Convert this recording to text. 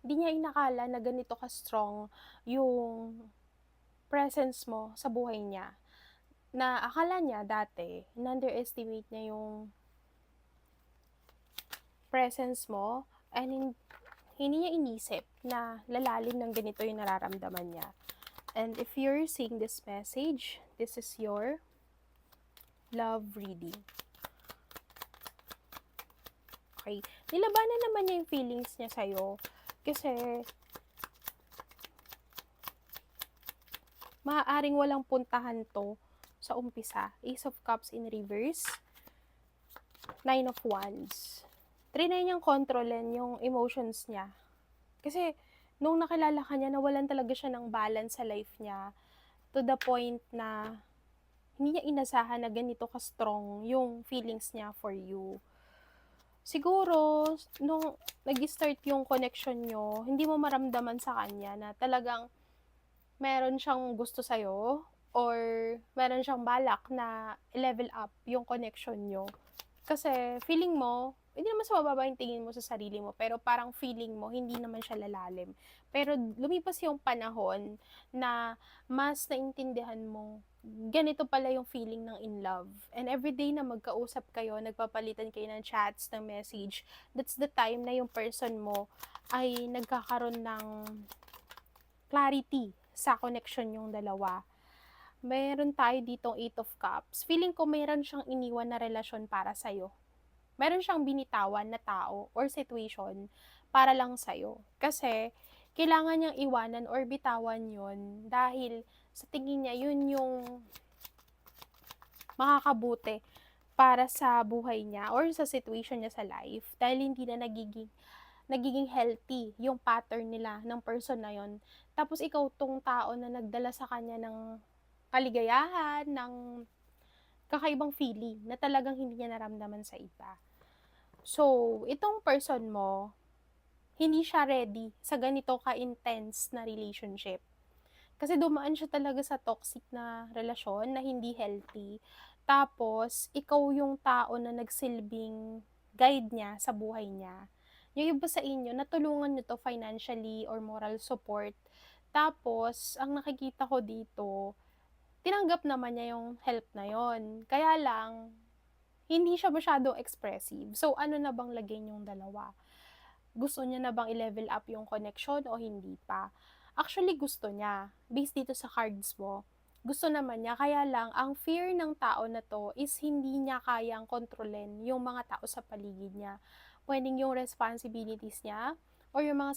Di niya inakala na ganito ka-strong yung presence mo sa buhay niya. Na akala niya dati, in-underestimate niya yung presence mo and hindi niya inisip na lalalim ng ganito yung nararamdaman niya. And if you're seeing this message, this is your love reading. Okay. Nilabanan naman niya yung feelings niya sa'yo. Kasi, maaaring walang puntahan to sa umpisa. Ace of Cups in reverse. Nine of Wands. Trinay niyang kontrolin yung emotions niya. Kasi, nung nakilala ka niya, nawalan talaga siya ng balance sa life niya. To the point na, hindi niya inasahan na ganito ka-strong yung feelings niya for you. Siguro, nung nag-start yung connection nyo, hindi mo maramdaman sa kanya na talagang meron siyang gusto sa'yo or meron siyang balak na level up yung connection nyo. Kasi feeling mo, hindi naman sa mababa yung tingin mo sa sarili mo, pero parang feeling mo, hindi naman siya lalalim. Pero lumipas yung panahon na mas naintindihan mo, ganito pala yung feeling ng in love. And everyday na magkausap kayo, nagpapalitan kayo ng chats, ng message, that's the time na yung person mo ay nagkakaroon ng clarity sa connection yung dalawa. Meron tayo ditong 8 of Cups. Feeling ko meron siyang iniwan na relasyon para sa'yo. Meron siyang binitawan na tao or situation para lang sa'yo. Kasi, kailangan niyang iwanan or bitawan yun dahil sa tingin niya, yun yung makakabuti para sa buhay niya or sa situation niya sa life. Dahil hindi na nagiging healthy yung pattern nila ng person na yon. Tapos ikaw tong tao na nagdala sa kanya ng kaligayahan, ng kakaibang feeling na talagang hindi niya naramdaman sa iba. So, itong person mo, hindi siya ready sa ganito ka-intense na relationship. Kasi dumaan siya talaga sa toxic na relasyon na hindi healthy. Tapos, ikaw yung tao na nagsilbing guide niya sa buhay niya. Yung iba sa inyo, natulungan nyo to financially or moral support. Tapos, ang nakikita ko dito, tinanggap naman niya yung help na yon. Kaya lang, hindi siya masyadong expressive. So, ano na bang lagay niyong dalawa? Gusto niya na bang i-level up yung connection o hindi pa? Actually, gusto niya. Based dito sa cards mo, gusto naman niya. Kaya lang, ang fear ng tao na to is hindi niya kayang kontrolin yung mga tao sa paligid niya. Pwedeng yung responsibilities niya or yung mga